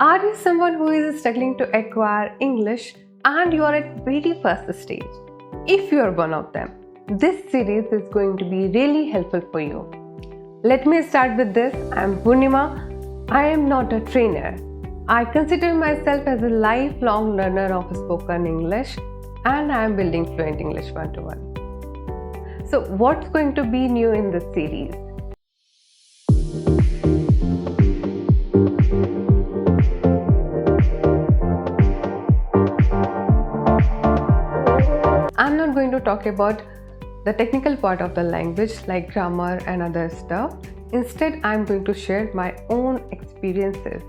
Are you someone who is struggling to acquire English and you are at very first stage? If you are one of them, this series is going to be really helpful for you. Let me start with this. I am Purnima. I am not a trainer. I consider myself as a lifelong learner of spoken English and I am building Fluent English 1-to-1. So what's going to be new in this series? I'm not going to talk about the technical part of the language like grammar and other stuff. Instead, I'm going to share my own experiences.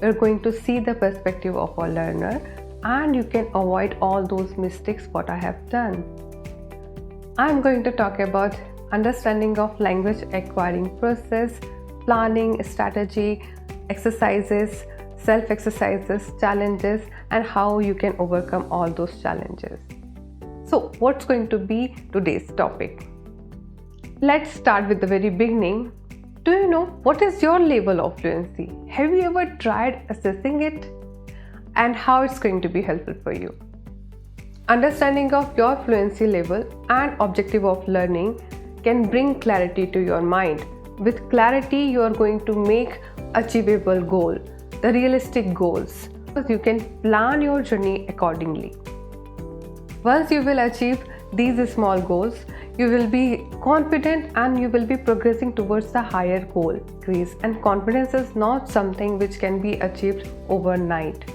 You're going to see the perspective of a learner and you can avoid all those mistakes what I have done. I'm going to talk about understanding of language acquiring process, planning, strategy, exercises, self-exercises, challenges, and how you can overcome all those challenges. So what's going to be today's topic? Let's start with the very beginning. Do you know what is your level of fluency? Have you ever tried assessing it? And how it's going to be helpful for you? Understanding of your fluency level and objective of learning can bring clarity to your mind. With clarity, you are going to make achievable goal, the realistic goals. You can plan your journey accordingly. Once you will achieve these small goals, you will be confident and you will be progressing towards the higher goal. Grace and confidence is not something which can be achieved overnight.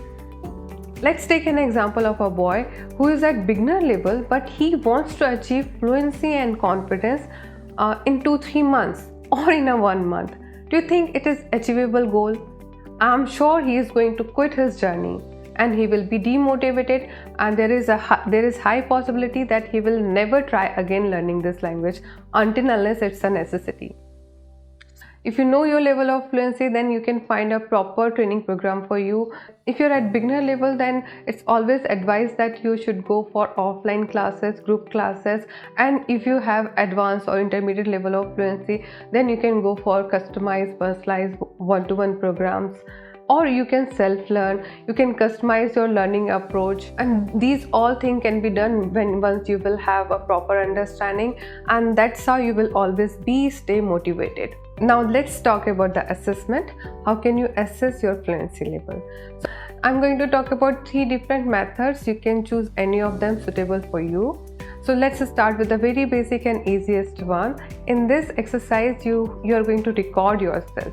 Let's take an example of a boy who is at beginner level but he wants to achieve fluency and confidence in 2-3 months or in a 1 month. Do you think it is achievable goal? I'm sure he is going to quit his journey and he will be demotivated, and there is high possibility that he will never try again learning this language unless it's a necessity. If you know your level of fluency, then you can find a proper training program for you. If you're at beginner level, then it's always advised that you should go for offline classes, group classes, and if you have advanced or intermediate level of fluency, then you can go for customized, personalized one-to-one programs. Or you can self-learn, you can customize your learning approach, and these all things can be done once you will have a proper understanding, and that's how you will always stay motivated. Now let's talk about the assessment. How can you assess your fluency level? So I'm going to talk about 3 different methods. You can choose any of them suitable for you. So let's start with the very basic and easiest one. In this exercise, you are going to record yourself.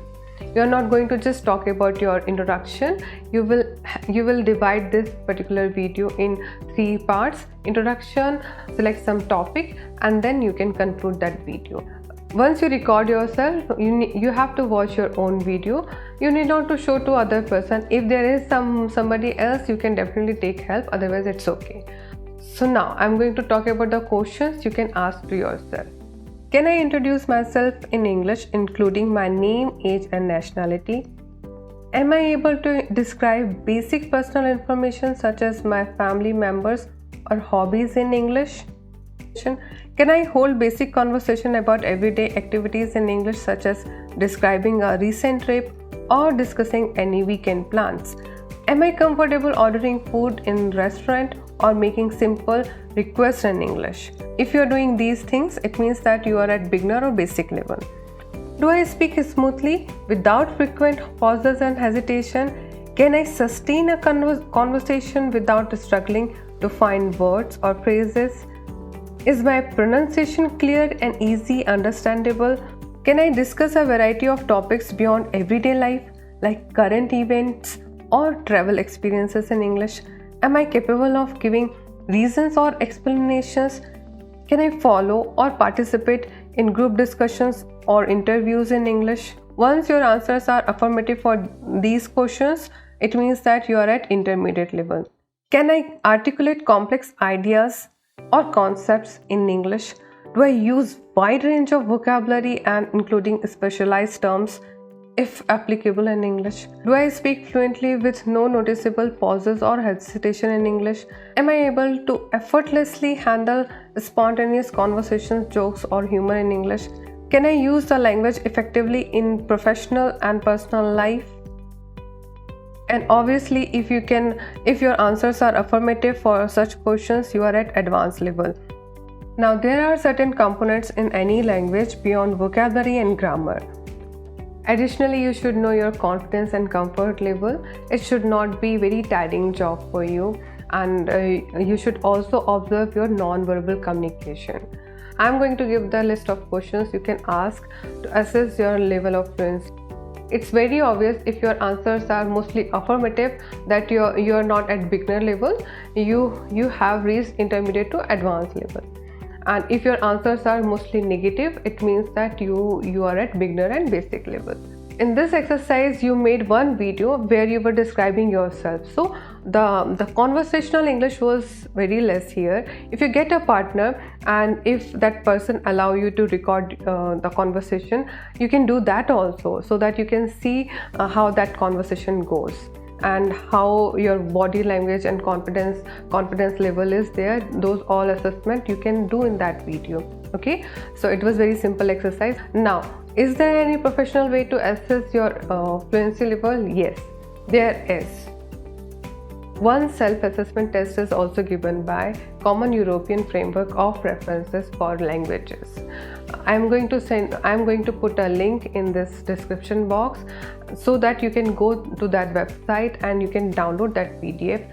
You are not going to just talk about your introduction. You will divide this particular video in 3 parts. Introduction, select some topic, and then you can conclude that video. Once you record yourself, you have to watch your own video. You need not to show to other person. If there is somebody else, you can definitely take help, otherwise it's okay. So now I'm going to talk about the questions you can ask to yourself. Can I introduce myself in English, including my name, age, and nationality? Am I able to describe basic personal information such as my family members or hobbies in English? Can I hold basic conversation about everyday activities in English, such as describing a recent trip or discussing any weekend plans? Am I comfortable ordering food in restaurant or making simple requests in English? If you are doing these things, it means that you are at beginner or basic level. Do I speak smoothly without frequent pauses and hesitation? Can I sustain a conversation without struggling to find words or phrases? Is my pronunciation clear and easy understandable? Can I discuss a variety of topics beyond everyday life, like current events or travel experiences in English? Am I capable of giving reasons or explanations? Can I follow or participate in group discussions or interviews in English? Once your answers are affirmative for these questions, it means that you are at intermediate level. Can I articulate complex ideas or concepts in English? Do I use wide range of vocabulary and including specialized terms if applicable in English? Do I speak fluently with no noticeable pauses or hesitation in English? Am I able to effortlessly handle spontaneous conversations, jokes, or humor in English? Can I use the language effectively in professional and personal life? And obviously if your answers are affirmative for such questions, you are at advanced level. Now there are certain components in any language beyond vocabulary and grammar. Additionally, you should know your confidence and comfort level. It should not be very tiring job for you, and you should also observe your non-verbal communication. I'm going to give the list of questions you can ask to assess your level of fluency. It's very obvious if your answers are mostly affirmative that you're not at beginner level, you have reached intermediate to advanced level. And if your answers are mostly negative, it means that you are at beginner and basic level. In this exercise, you made one video where you were describing yourself. So the conversational English was very less here. If you get a partner and if that person allow you to record the conversation, you can do that also, so that you can see how that conversation goes and how your body language and confidence level is there. Those all assessment you can do in that video. Okay, so it was very simple exercise. Now, is there any professional way to assess your fluency level? Yes, there is. One self-assessment test is also given by Common European Framework of References for Languages. I'm going to put a link in this description box so that you can go to that website and you can download that PDF.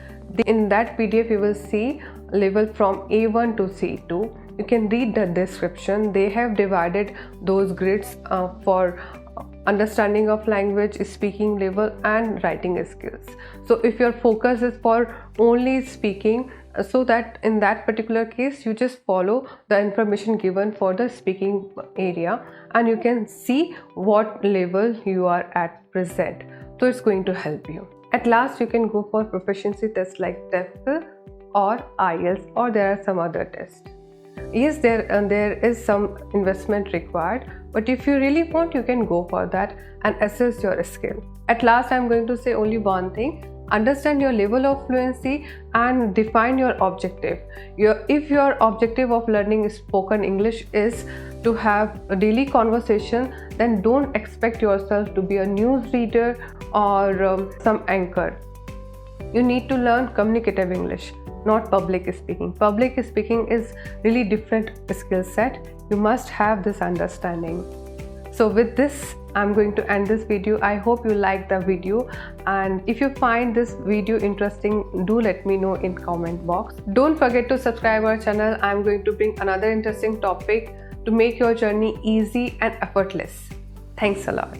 In that PDF you will see level from A1 to C2. You can read the description. They have divided those grids for understanding of language, speaking level and writing skills. So if your focus is for only speaking, so that in that particular case you just follow the information given for the speaking area and you can see what level you are at present. So it's going to help you. At last, you can go for proficiency tests like TOEFL or IELTS, or there are some other tests. Yes, there is some investment required, but if you really want, you can go for that and assess your skill. At last, I'm going to say only one thing: understand your level of fluency and define your objective. If your objective of learning spoken English is to have a daily conversation, then don't expect yourself to be a news reader or some anchor. You need to learn communicative English, not public speaking. Public speaking is really different skill set. You must have this understanding. So with this, I'm going to end this video. I hope you liked the video, and if you find this video interesting, do let me know in comment box. Don't forget to subscribe our channel. I'm going to bring another interesting topic to make your journey easy and effortless. Thanks a lot.